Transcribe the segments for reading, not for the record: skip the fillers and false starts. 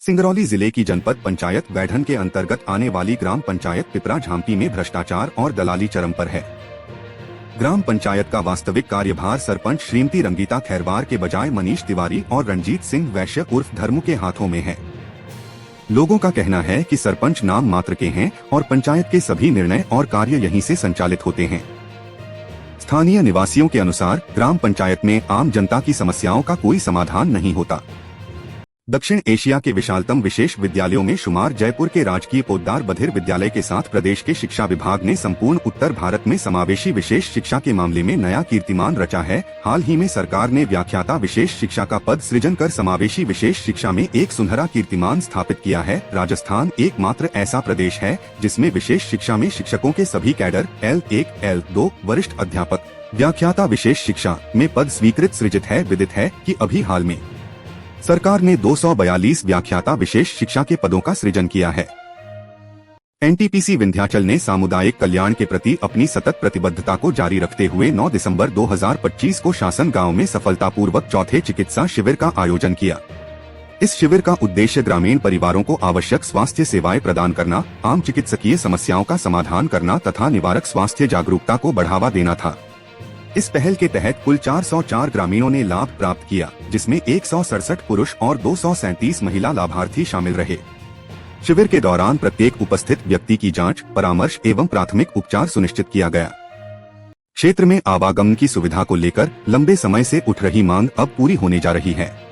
सिंगरौली जिले की जनपद पंचायत वैढन के अंतर्गत आने वाली ग्राम पंचायत पिपरा झांपी में भ्रष्टाचार और दलाली चरम पर है। ग्राम पंचायत का वास्तविक कार्यभार सरपंच श्रीमती रंगीता खैरवार के बजाय मनीष तिवारी और रणजीत सिंह वैश्य उर्फ धर्मू के हाथों में है। लोगों का कहना है कि सरपंच नाम मात्र के हैं और पंचायत के सभी निर्णय और कार्य यहीं से संचालित होते हैं। स्थानीय निवासियों के अनुसार ग्राम पंचायत में आम जनता की समस्याओं का कोई समाधान नहीं होता। दक्षिण एशिया के विशालतम विशेष विद्यालयों में शुमार जयपुर के राजकीय पोद्दार बधिर विद्यालय के साथ प्रदेश के शिक्षा विभाग ने संपूर्ण उत्तर भारत में समावेशी विशेष शिक्षा के मामले में नया कीर्तिमान रचा है। हाल ही में सरकार ने व्याख्याता विशेष शिक्षा का पद सृजन कर समावेशी विशेष शिक्षा में एक सुनहरा कीर्तिमान स्थापित किया है। राजस्थान एकमात्र ऐसा प्रदेश है जिसमें विशेष शिक्षा में शिक्षकों के सभी कैडर L1, L2 वरिष्ठ अध्यापक व्याख्याता विशेष शिक्षा में पद स्वीकृत सृजित है। विदित है कि अभी हाल में सरकार ने 242 व्याख्याता विशेष शिक्षा के पदों का सृजन किया है। एनटीपीसी विंध्याचल ने सामुदायिक कल्याण के प्रति अपनी सतत प्रतिबद्धता को जारी रखते हुए 9 दिसंबर 2025 को शासन गांव में सफलतापूर्वक चौथे चिकित्सा शिविर का आयोजन किया। इस शिविर का उद्देश्य ग्रामीण परिवारों को आवश्यक स्वास्थ्य सेवाएं प्रदान करना, आम चिकित्सकीय समस्याओं का समाधान करना तथा निवारक स्वास्थ्य जागरूकता को बढ़ावा देना था। इस पहल के तहत कुल 404 ग्रामीणों ने लाभ प्राप्त किया, जिसमें 167 पुरुष और 237 महिला लाभार्थी शामिल रहे। शिविर के दौरान प्रत्येक उपस्थित व्यक्ति की जांच, परामर्श एवं प्राथमिक उपचार सुनिश्चित किया गया। क्षेत्र में आवागमन की सुविधा को लेकर लंबे समय से उठ रही मांग अब पूरी होने जा रही है।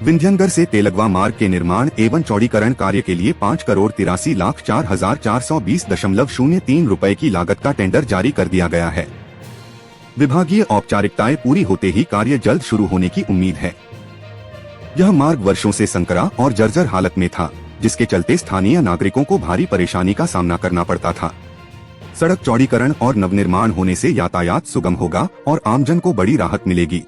विंध्यनगर से तेलगवा मार्ग के निर्माण एवं चौड़ीकरण कार्य के लिए 5,83,04,420.03 रुपए की लागत का टेंडर जारी कर दिया गया है। विभागीय औपचारिकताएं पूरी होते ही कार्य जल्द शुरू होने की उम्मीद है। यह मार्ग वर्षों से संकरा और जर्जर हालत में था, जिसके चलते स्थानीय नागरिकों को भारी परेशानी का सामना करना पड़ता था। सड़क चौड़ीकरण और नवनिर्माण होने से यातायात सुगम होगा और आमजन को बड़ी राहत मिलेगी।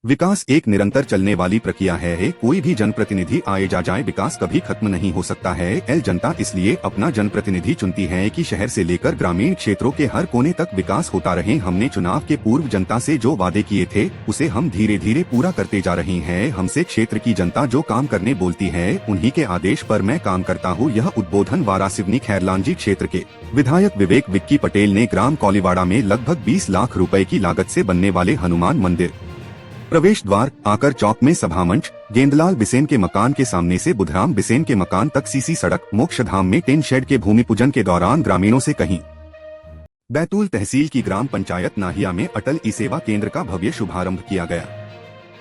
विकास एक निरंतर चलने वाली प्रक्रिया है। कोई भी जनप्रतिनिधि आए जा जाए, विकास कभी खत्म नहीं हो सकता है। जनता इसलिए अपना जनप्रतिनिधि चुनती है कि शहर से लेकर ग्रामीण क्षेत्रों के हर कोने तक विकास होता रहे। हमने चुनाव के पूर्व जनता से जो वादे किए थे उसे हम धीरे धीरे पूरा करते जा रहे हैं। हमसे क्षेत्र की जनता जो काम करने बोलती है उन्हीं के आदेश पर मैं काम करता हूँ। यह उद्बोधन वारासिवनी खैरलांजी क्षेत्र के विधायक विवेक विक्की पटेल ने ग्राम कौलीवाड़ा में लगभग 20 लाख रुपए की लागत से बनने वाले हनुमान मंदिर प्रवेश द्वार, आकर चौक में सभा मंच, गेंदलाल बिसेन के मकान के सामने से बुधराम बिसेन के मकान तक सीसी सड़क, मोक्षधाम में टेन शेड के भूमि पूजन के दौरान ग्रामीणों से कहीं। बैतूल तहसील की ग्राम पंचायत नाहिया में अटल ई सेवा केंद्र का भव्य शुभारंभ किया गया।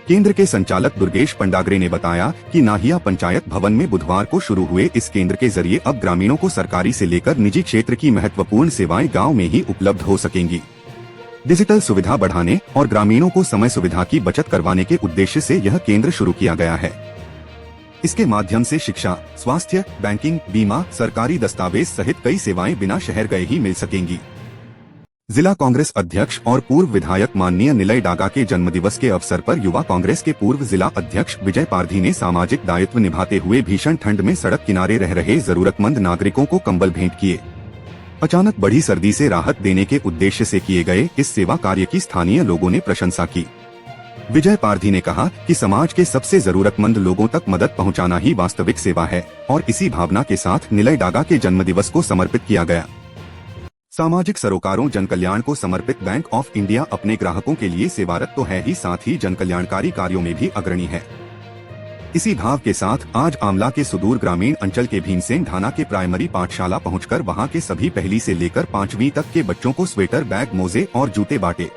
केंद्र के संचालक दुर्गेश पंडागरे ने बताया कि नाहिया पंचायत भवन में बुधवार को शुरू हुए इस केंद्र के जरिए अब ग्रामीणों को सरकारी से लेकर निजी क्षेत्र की महत्वपूर्ण सेवाएं गाँव में ही उपलब्ध हो सकेंगी। डिजिटल सुविधा बढ़ाने और ग्रामीणों को समय सुविधा की बचत करवाने के उद्देश्य से यह केंद्र शुरू किया गया है। इसके माध्यम से शिक्षा, स्वास्थ्य, बैंकिंग, बीमा, सरकारी दस्तावेज सहित कई सेवाएं बिना शहर गए ही मिल सकेंगी। जिला कांग्रेस अध्यक्ष और पूर्व विधायक माननीय निलय डागा के जन्मदिवस के अवसर पर युवा कांग्रेस के पूर्व जिला अध्यक्ष विजय पारधी ने सामाजिक दायित्व निभाते हुए भीषण ठंड में सड़क किनारे रह रहे जरूरतमंद नागरिकों को कंबल भेंट किए। अचानक बढ़ी सर्दी से राहत देने के उद्देश्य से किए गए इस सेवा कार्य की स्थानीय लोगों ने प्रशंसा की। विजय पारधी ने कहा कि समाज के सबसे जरूरतमंद लोगों तक मदद पहुंचाना ही वास्तविक सेवा है और इसी भावना के साथ निलय डागा के जन्मदिवस को समर्पित किया गया। सामाजिक सरोकारों जनकल्याण को समर्पित बैंक ऑफ इंडिया अपने ग्राहकों के लिए सेवारत तो है ही, साथ ही जनकल्याणकारी कार्यों में भी अग्रणी है। इसी भाव के साथ आज आमला के सुदूर ग्रामीण अंचल के भीमसेन ढाना के प्राइमरी पाठशाला पहुंचकर वहां के सभी पहली से लेकर 5वीं तक के बच्चों को स्वेटर, बैग, मोजे और जूते बांटे।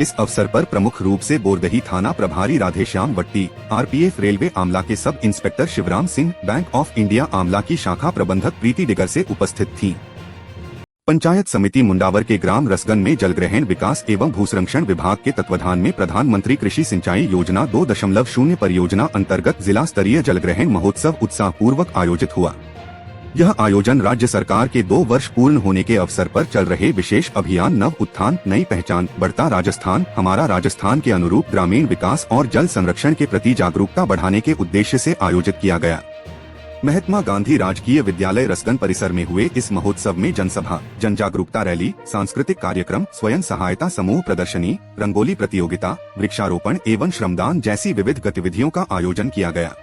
इस अवसर पर प्रमुख रूप से बोरदही थाना प्रभारी राधेश्याम वट्टी, RPF रेलवे आमला के sub inspector Shivram Singh, Bank of India Amla की शाखा प्रबंधक प्रीति डिगर से उपस्थित थीं। पंचायत समिति मुंडावर के ग्राम रसगन में जलग्रहण विकास एवं भूसंरक्षण विभाग के तत्वाधान में प्रधानमंत्री कृषि सिंचाई योजना 2.0 परियोजना अंतर्गत जिला स्तरीय जलग्रहण महोत्सव उत्साह पूर्वक आयोजित हुआ। यह आयोजन राज्य सरकार के 2 वर्ष पूर्ण होने के अवसर पर चल रहे विशेष अभियान नव उत्थान नई पहचान बढ़ता राजस्थान हमारा राजस्थान के अनुरूप ग्रामीण विकास और जल संरक्षण के प्रति जागरूकता बढ़ाने के उद्देश्य से आयोजित किया गया। महात्मा गांधी राजकीय विद्यालय रसगन परिसर में हुए इस महोत्सव में जनसभा, जन जागरूकता रैली, सांस्कृतिक कार्यक्रम, स्वयं सहायता समूह प्रदर्शनी, रंगोली प्रतियोगिता, वृक्षारोपण एवं श्रमदान जैसी विविध गतिविधियों का आयोजन किया गया।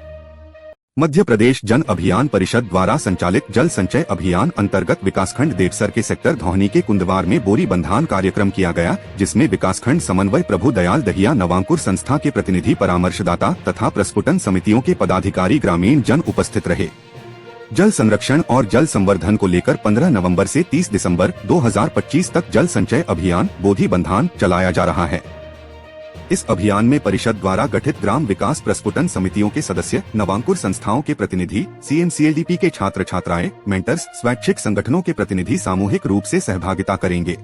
मध्य प्रदेश जन अभियान परिषद द्वारा संचालित जल संचय अभियान अंतर्गत विकासखंड देवसर के सेक्टर धौनी के कुंदवार में बोरी बंधान कार्यक्रम किया गया, जिसमें विकासखंड समन्वय प्रभु दयाल दहिया नवांकुर संस्था के प्रतिनिधि, परामर्शदाता तथा प्रस्फुटन समितियों के पदाधिकारी, ग्रामीण जन उपस्थित रहे। जल संरक्षण और जल संवर्धन को लेकर 15 नवंबर से 30 दिसंबर 2025 तक जल संचय अभियान बोधी बंधान चलाया जा रहा है। इस अभियान में परिषद द्वारा गठित ग्राम विकास प्रस्फुटन समितियों के सदस्य, नवांकुर संस्थाओं के प्रतिनिधि, CMCLDP के छात्र छात्राएं, मेंटर्स, स्वैच्छिक संगठनों के प्रतिनिधि सामूहिक रूप से सहभागिता करेंगे।